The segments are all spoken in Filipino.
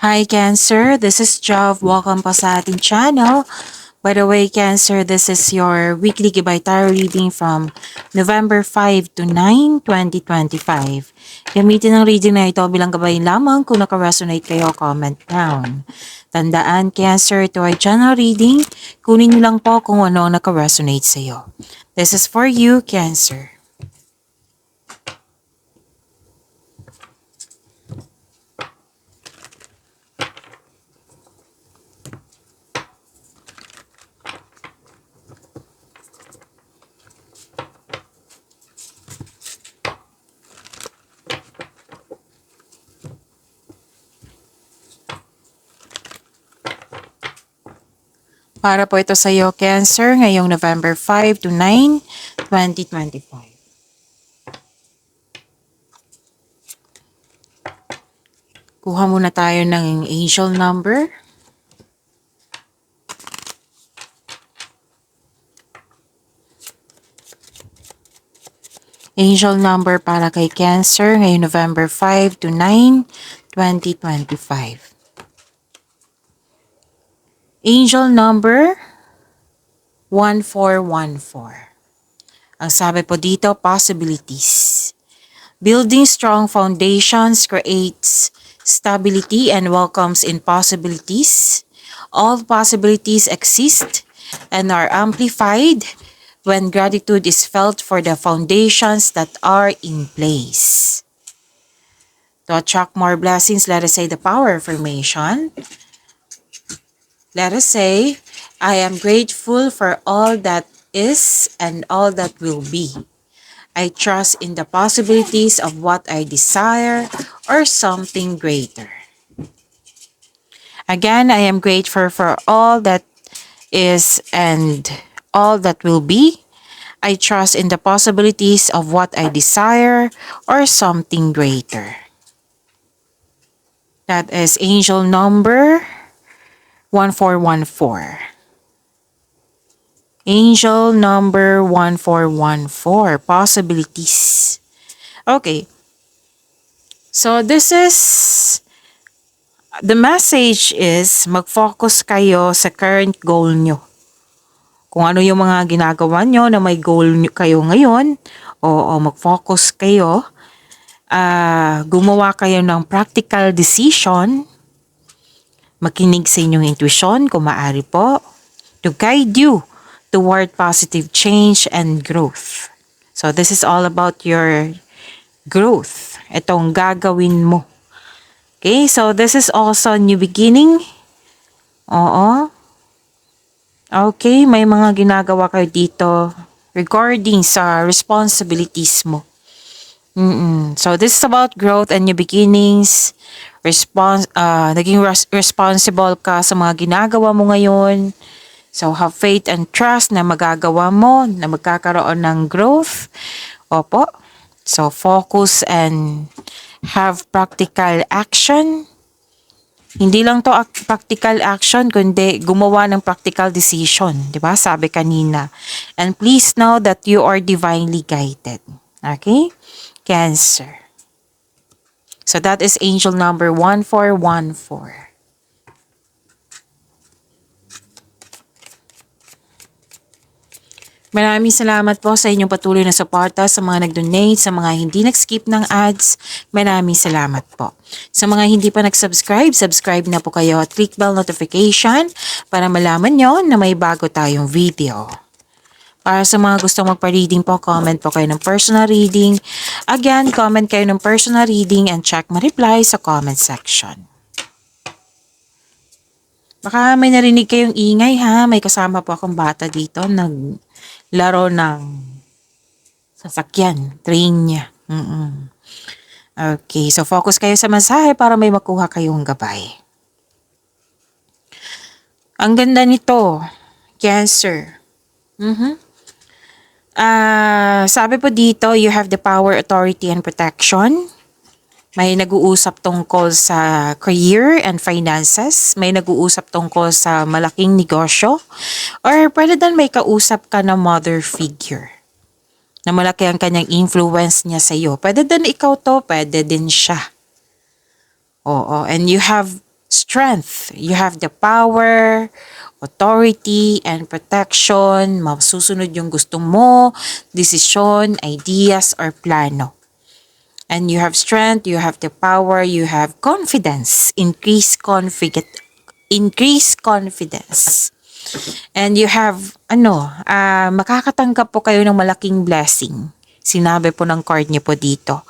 Hi Cancer, this is Jov. Welcome po sa ating channel. By the way, Cancer, this is your weekly Gabay Tarot reading from November 5 to 9, 2025. Gamitin ang reading na ito bilang gabay lamang. Kung naka-resonate kayo, comment down. Tandaan, Cancer, ito ay channel reading. Kunin niyo lang po kung ano ang naka-resonate sa iyo. This is for you, Cancer. Para po ito sa iyo, Cancer, ngayong November 5 to 9, 2025. Kuha muna tayo ng angel number. Angel number para kay Cancer ngayong November 5 to 9, 2025. Angel number 1414. Ang sabi po dito, possibilities. Building strong foundations creates stability and welcomes in possibilities. All possibilities exist and are amplified when gratitude is felt for the foundations that are in place. To attract more blessings, let us say the power affirmation. Let us say, I am grateful for all that is and all that will be. I trust in the possibilities of what I desire or something greater. Again, I am grateful for all that is and all that will be. I trust in the possibilities of what I desire or something greater. That is angel number 1414. Angel number 1414. Possibilities. Okay. So this is, the message is mag-focus kayo sa current goal nyo. Kung ano yung mga ginagawa nyo na may goal kayo ngayon, o mag-focus kayo, gumawa kayo ng practical decision, makinig sa inyong intuition kung maaari po, to guide you toward positive change and growth. So this is all about your growth. Itong gagawin mo. Okay, so this is also new beginning. Oo. Okay, may mga ginagawa kayo dito regarding sa responsibilities mo. So this is about growth and new beginnings. Naging responsible ka sa mga ginagawa mo ngayon. So have faith and trust na magagawa mo, na magkakaroon ng growth. Opo. So focus and have practical action. Hindi lang to practical action, kundi gumawa ng practical decision. Diba? Sabi kanina. And please know that you are divinely guided. Okay? Cancer. So that is angel number 1414. Maraming salamat po sa inyong patuloy na suporta, sa mga nag-donate, sa mga hindi nag-skip ng ads. Maraming salamat po. Sa mga hindi pa nag-subscribe, subscribe na po kayo at click bell notification para malaman nyo na may bago tayong video. Para sa mga gustong magpa-reading po, comment po kayo ng personal reading. Again, comment kayo ng personal reading and check ma-reply sa comment section. Baka may narinig kayong ingay ha. May kasama po akong bata dito. Naglaro ng sasakyan. Train niya. Okay, so focus kayo sa mensahe para may makuha kayong gabay. Ang ganda nito. Cancer. Sabi po dito, you have the power, authority, and protection. May nag-uusap tungkol sa career and finances. May nag-uusap tungkol sa malaking negosyo. Or pwede din may kausap ka na mother figure. Na malaki ang kanyang influence niya sa iyo. Pwede din ikaw to, pwede din siya. Oo, and you have strength. You have the power, authority, and protection. Masusunod yung gusto mo, desisyon, ideas, or plano. And you have strength, you have the power, you have confidence, increase confidence. And you have, makakatanggap po kayo ng malaking blessing. Sinabi po ng card niyo po dito.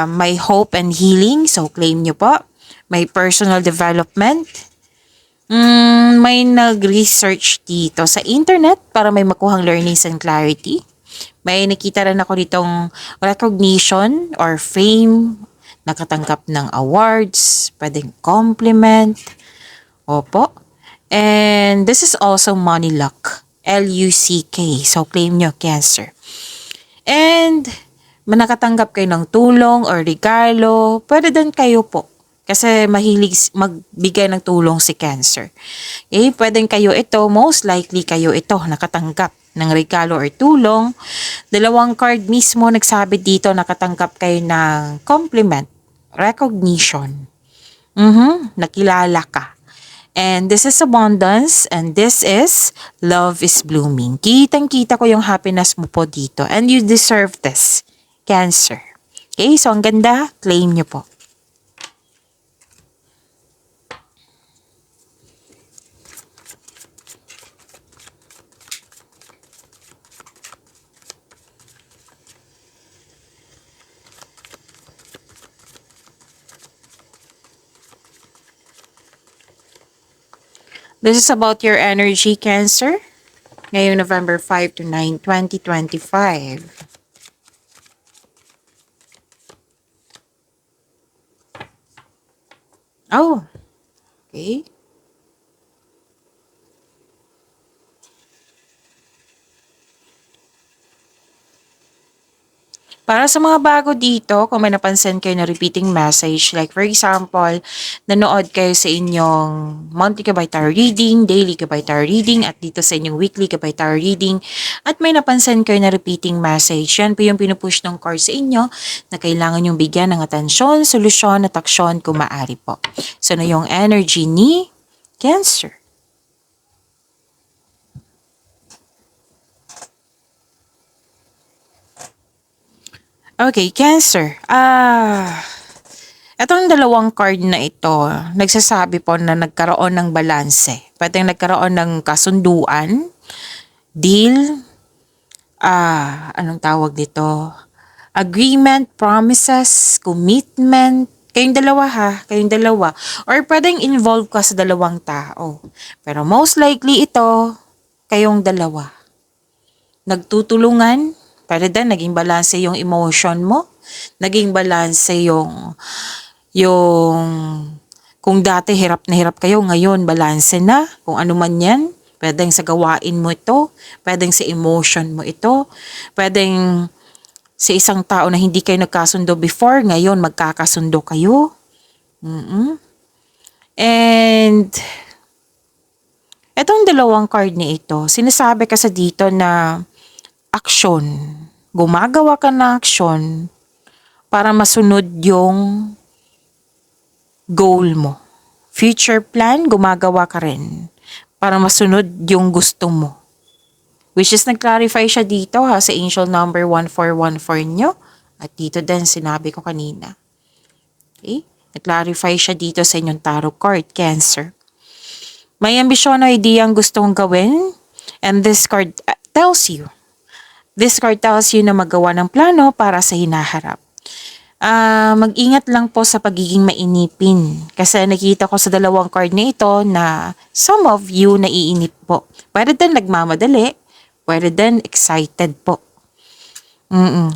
May hope and healing, so claim niyo po. May personal development. May nag-research dito sa internet para may makuhang learnings and clarity. May nakita rin ako ditong recognition or fame, nakatanggap ng awards, pwedeng compliment. Opo. And this is also money luck. L-U-C-K. So claim nyo, Cancer. And manakatanggap kayo ng tulong or regalo. Pwede din kayo po. Kasi mahilig magbigay ng tulong si Cancer. Okay? Pwedeng kayo ito, most likely kayo ito nakatanggap ng regalo or tulong. Dalawang card mismo nagsabi dito nakatanggap kayo ng compliment, recognition. Nakilala ka. And this is abundance and this is love is blooming. Kitang-kita ko yung happiness mo po dito and you deserve this, Cancer. Okay, so ang ganda, claim nyo po. This is about your energy, Cancer. Ngayong November 5 to 9, 2025. Oh, okay. Para sa mga bago dito, kung may napansin kayo na repeating message, like for example, nanood kayo sa inyong monthly Gabay Tarot reading, daily Gabay Tarot reading, at dito sa inyong weekly Gabay Tarot reading, at may napansin kayo na repeating message, yan po yung pinupush ng card sa inyo na kailangan yung bigyan ng atensyon, solusyon, at aksyon kung maaari po. So na yung energy ni Cancer. Okay, Cancer. Itong dalawang card na ito, nagsasabi po na nagkaroon ng balanse. Pwede nagkaroon ng kasunduan, deal, anong tawag dito? Agreement, promises, commitment. Kayong dalawa ha, kayong dalawa. Or pwedeng involve ka sa dalawang tao. Pero most likely ito, kayong dalawa. Nagtutulungan. Pwede din, naging balanse yung emotion mo. Naging balanse yung kung dati hirap na hirap kayo, ngayon balanse na. Kung ano man yan, pwedeng sa gawain mo ito, pwedeng sa emotion mo ito, pwedeng sa isang tao na hindi kayo nagkasundo before, ngayon magkakasundo kayo. And etong dalawang card ni ito, sinasabi kasi dito na aksyon. Gumagawa ka ng aksyon para masunod yung goal mo. Future plan, gumagawa ka rin para masunod yung gusto mo. Which is nag-clarify siya dito ha sa angel number 1414 nyo. At dito din sinabi ko kanina. Okay? Nag-clarify siya dito sa inyong tarot card, Cancer. May ambisyon o idea ang gusto mong gawin. And this card tells you na magawa ng plano para sa hinaharap. Mag-ingat lang po sa pagiging mainipin. Kasi nakita ko sa dalawang card na ito na some of you naiinip po. Pwede din nagmamadali, pwede din excited po.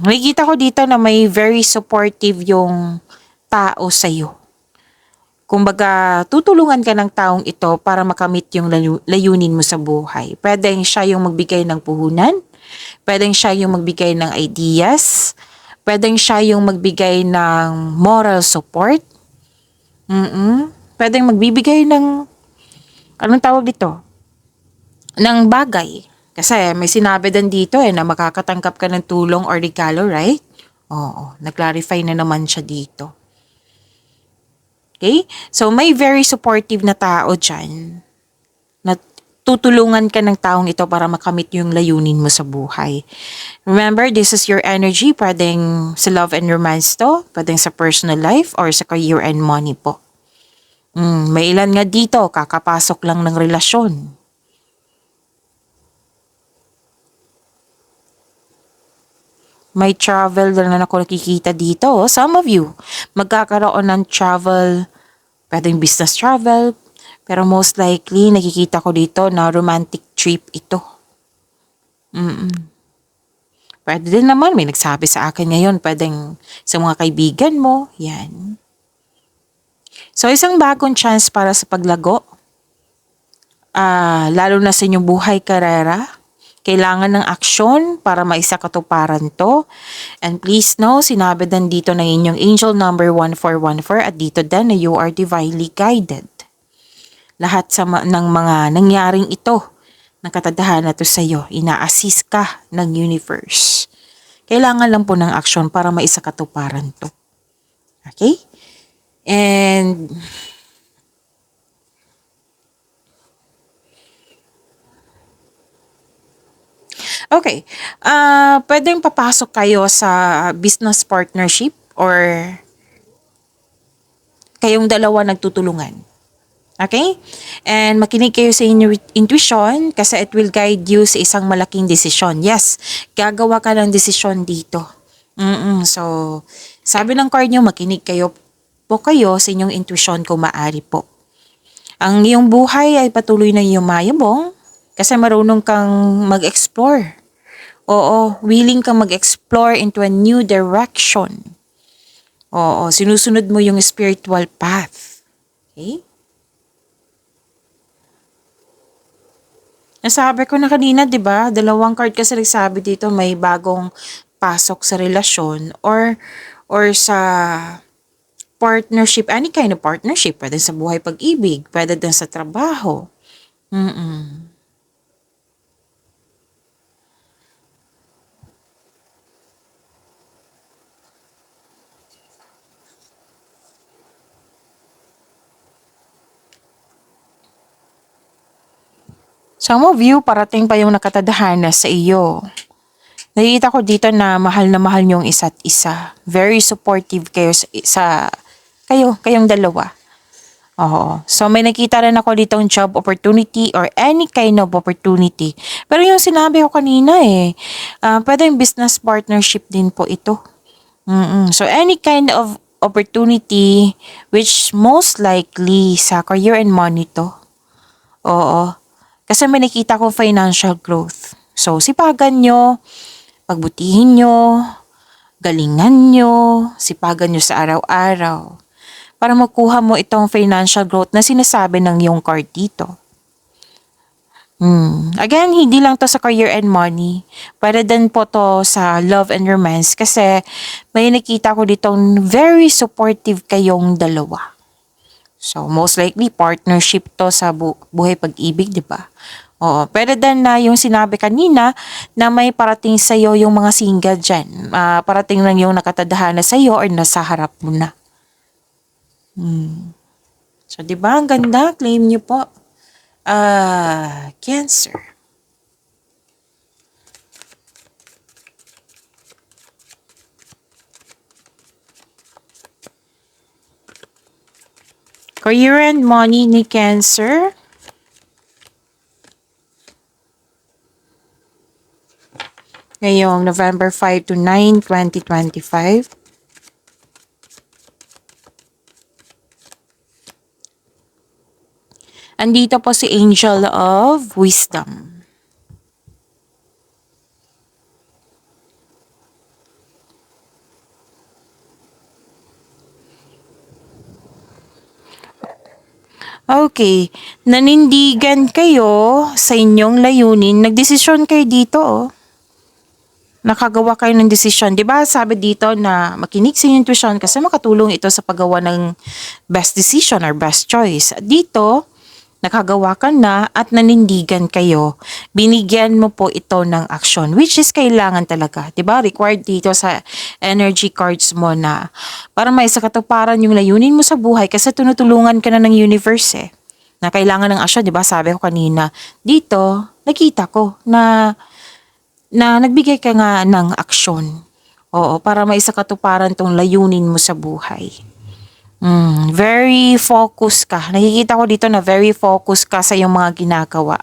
Nakikita ko dito na may very supportive yung tao sa'yo. Kumbaga, tutulungan ka ng taong ito para makamit yung layunin mo sa buhay. Pwedeng siya yung magbigay ng puhunan, pwedeng siya yung magbigay ng ideas, pwedeng siya yung magbigay ng moral support, pwedeng magbibigay ng, anong tawag dito? Ng bagay. Kasi may sinabi din dito na makakatanggap ka ng tulong or regalo, right? Oo, nag-clarify na naman siya dito. Okay? So, may very supportive na tao dyan na tutulungan ka ng taong ito para makamit yung layunin mo sa buhay. Remember, this is your energy. Pwedeng sa love and romance to, pwedeng sa personal life, or sa career and money po. May ilan nga dito, kakapasok lang ng relasyon. May travel na ako nakikita dito. Some of you, magkakaroon ng travel, pwedeng business travel, pero most likely, nakikita ko dito na romantic trip ito. Pwede din naman, may nagsabi sa akin ngayon, pwedeng sa mga kaibigan mo, yan. So, isang bagong chance para sa paglago, lalo na sa inyong buhay karera. Kailangan ng aksyon para maisakatuparan to. And please know, sinabi din dito ng inyong angel number 1414 at dito din na you are divinely guided. Lahat ng mga nangyaring ito, ng katadhana to sa iyo, ina-assist ka ng universe. Kailangan lang po ng aksyon para maisakatuparan to. Okay? And okay, pwedeng papasok kayo sa business partnership or kayong dalawa nagtutulungan. Okay? And makinig kayo sa inyong intuition kasi it will guide you sa isang malaking desisyon. Yes, gagawa ka ng desisyon dito. So, sabi ng card nyo, makinig kayo sa inyong intuition kung maaari po. Ang iyong buhay ay patuloy na yumayabong kasi marunong kang mag-explore. Oo, willing kang mag-explore into a new direction. Oo, sinusunod mo yung spiritual path. Okay? Nasabi ko na kanina, 'di ba? Dalawang card kasi nagsabi dito may bagong pasok sa relasyon or sa partnership, any kind of partnership, pwede sa buhay pag-ibig, pwede din sa trabaho. Some of you, parating pa yung nakatadhana sa iyo. Nakikita ko dito na mahal niyong isa't isa. Very supportive kayo kayong dalawa. Oo. So may nakita rin ako ditong job opportunity or any kind of opportunity. Pero yung sinabi ko kanina pwedeng business partnership din po ito. So any kind of opportunity which most likely sa career and money to. Oo. Kasi may nakita ko financial growth. So sipagan nyo, pagbutihin nyo, galingan nyo, sipagan nyo sa araw-araw para makuha mo itong financial growth na sinasabi ng yung card dito. Again, hindi lang to sa career and money. Pwede din po to sa love and romance kasi may nakita ko ditong very supportive kayong dalawa. So, most likely, partnership to sa buhay pag-ibig, di ba? Oo, pwede din na yung sinabi kanina na may parating sa'yo yung mga single dyan. Parating lang yung nakatadhana sa'yo or nasa harap mo na. So, di ba? Ang ganda. Claim nyo po. Cancer. Career and money ni Cancer. Ngayong November 5 to 9, 2025. Andito po si Angel of Wisdom. Okay, nanindigan kayo sa inyong layunin. Nagdesisyon kayo dito, Nakagawa kayo ng desisyon. Di ba sabi dito na makinig sa inyong intuition kasi makatulong ito sa paggawa ng best decision or best choice. Dito, nakagawa ka na at nanindigan kayo, binigyan mo po ito ng action, which is kailangan talaga, 'di ba? Required dito sa energy cards mo na para may sa katuparan yung layunin mo sa buhay kasi tinutulungan ka na ng universe na kailangan ng action, 'di ba? Sabi ko kanina, dito nakita ko na nagbigay ka nga ng aksyon. Oo, para may sa katuparan tong layunin mo sa buhay. Very focused ka. Nakikita ko dito na very focused ka sa iyong mga ginagawa.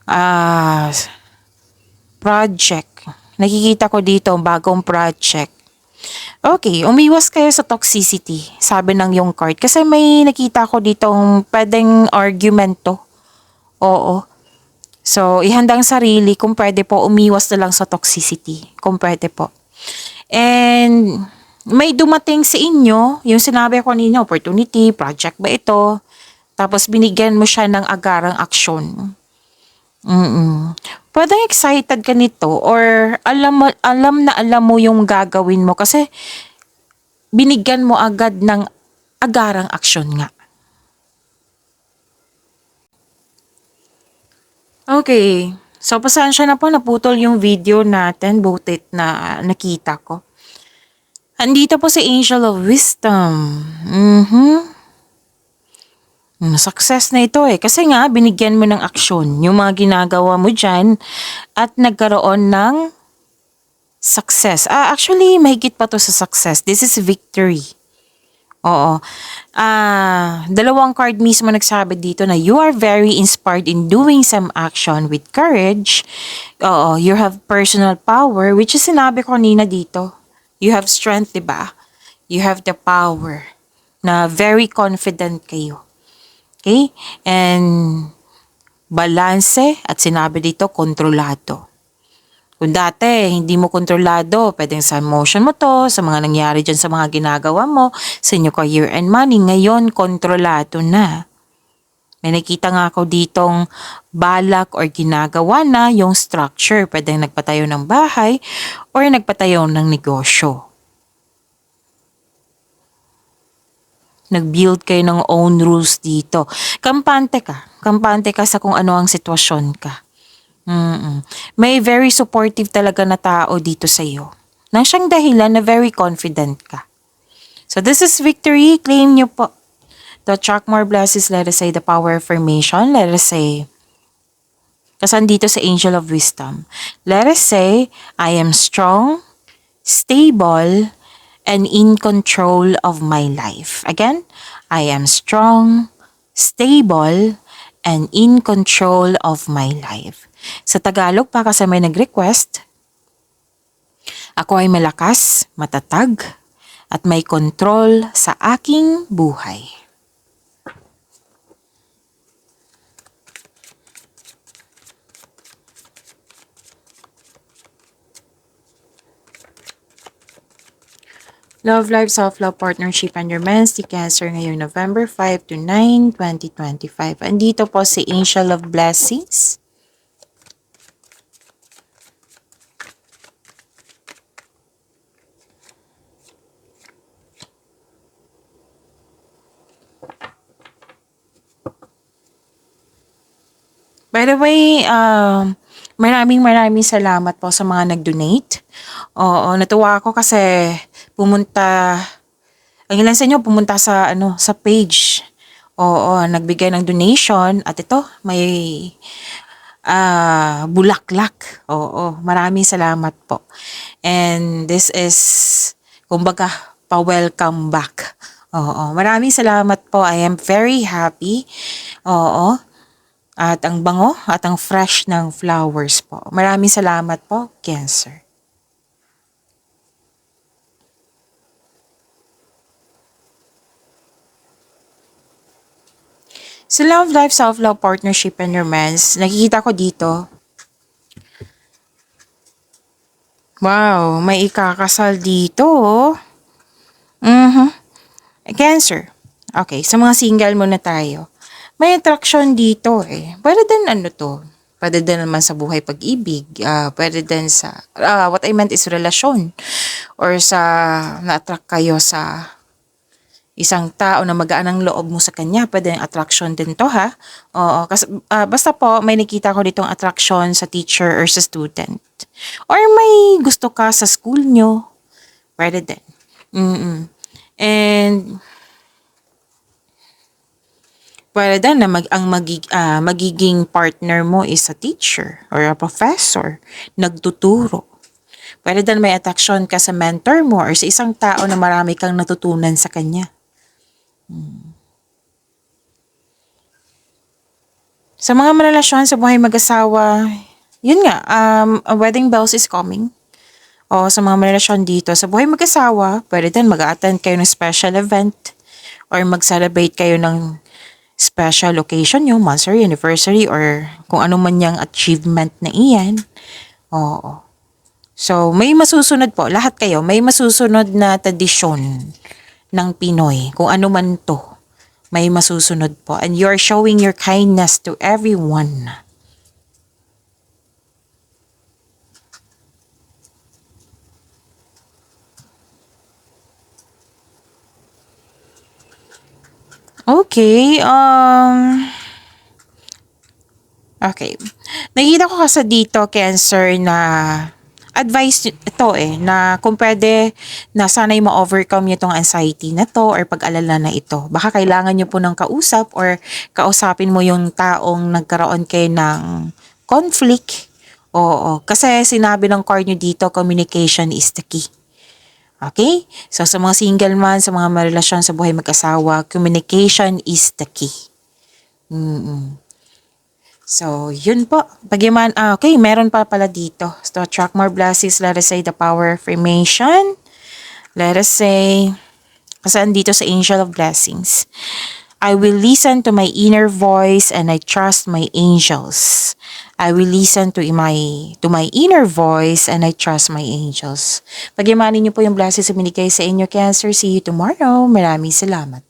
Ah, project. Nakikita ko dito, bagong project. Okay, umiwas kayo sa toxicity, sabi ng yung card. Kasi may nakita ko ditong pwedeng argumento. Oo. So, ihandang sarili kung pwede po, umiwas na lang sa toxicity. Kung pwede po. And may dumating sa inyo, yung sinabi ko kanina, opportunity, project ba ito? Tapos binigyan mo siya ng agarang aksyon. Pwedeng excited ka nito or alam mo yung gagawin mo kasi binigyan mo agad ng agarang aksyon nga. Okay. So, pasensya na po, naputol yung video natin, butit na nakita ko. Andito po si Angel of Wisdom. Success na ito kasi nga binigyan mo ng aksyon yung mga ginagawa mo dyan at nagkaroon ng success. Actually, mahigit pa to sa success. This is victory. Oo. Dalawang card mismo nagsabi dito na you are very inspired in doing some action with courage. Oo, you have personal power, which is sinabi ko kanina dito. You have strength, diba? You have the power na very confident kayo. Okay? And balanse at sinabi dito, kontrolado. Kung dati, hindi mo kontrolado, pwedeng sa emotion mo to, sa mga nangyari dyan sa mga ginagawa mo, sa inyo career and money, ngayon, kontrolado na. May nakita nga ako ditong balak or ginagawa na yung structure. Pwedeng nagpatayo ng bahay or nagpatayo ng negosyo. Nag-build kayo ng own rules dito. Kampante ka. Kampante ka sa kung ano ang sitwasyon ka. May very supportive talaga na tao dito sa iyo. Nang siyang dahilan na very confident ka. So this is victory. Claim nyo po. To attract more blessings, let us say the power affirmation. Let us say, kasan dito sa Angel of Wisdom. Let us say, I am strong, stable, and in control of my life. Again, I am strong, stable, and in control of my life. Sa Tagalog, pa kasi may nag-request, ako ay malakas, matatag, at may control sa aking buhay. Love Life, Self-Love, Partnership, and Romantic Cancer ngayong November 5 to 9, 2025. Andito po si Angel of Blessings. By the way, maraming salamat po sa mga nag-donate. Oo, natuwa ako kasi ang ilan sa inyo pumunta sa sa page. Oo, nagbigay ng donation at ito may bulaklak. Oo, maraming salamat po. And this is kumbaga pa-welcome back. Oo, maraming salamat po. I am very happy. Oo. At ang bango at ang fresh ng flowers po. Maraming salamat po, Cancer. Sa Love Life, Self-Love, Partnership, and Romance, nakikita ko dito, wow, may ikakasal dito. Cancer. Okay, sa mga single muna tayo. May attraction dito Pwede din Pwede din naman sa buhay pag-ibig. Pwede din sa, what I meant is relasyon. Or sa, na-attract kayo sa Isang tao na magaan ang loob mo sa kanya, pwede yung attraction din to ha. Oo, kasi, basta po may nakita ko ditong attraction sa teacher or sa student. Or may gusto ka sa school nyo, pwede din. And pwede din na magiging partner mo is a teacher or a professor, nagtuturo. Pwede din may attraction ka sa mentor mo or sa isang tao na marami kang natutunan sa kanya. Sa mga marelasyon sa buhay mag-asawa, yun nga, a wedding bells is coming. O sa mga marelasyon dito, sa buhay mag-asawa, pwede din mag-attend kayo ng special event or mag-celebrate kayo ng special occasion nyo, monthsary, anniversary, or kung ano man yung achievement na iyan. Oo. So, may masusunod po, lahat kayo, may masusunod na tradisyon ng Pinoy, kung ano man to, may masusunod po. And you're showing your kindness to everyone. Okay, okay. Nakikita ko kasi dito, Cancer, na advice ito na kung pwede na sana'y ma-overcome niyo itong anxiety na to or pag-alala na ito. Baka kailangan niyo po ng kausap or kausapin mo yung taong nagkaroon kayo ng conflict. Oo, kasi sinabi ng card niyo dito, communication is the key. Okay? So sa mga single man, sa mga marelasyon sa buhay mag-asawa, communication is the key. So, yun po. Okay, meron pa pala dito. So, attract more blessings. Let us say the power of affirmation. Let us say, kasi andito sa angel of blessings. I will listen to my inner voice and I trust my angels. I will listen to my inner voice and I trust my angels. Pagyamanin niyo po yung blessings na binigay sa inyo, Cancer. See you tomorrow. Maraming salamat.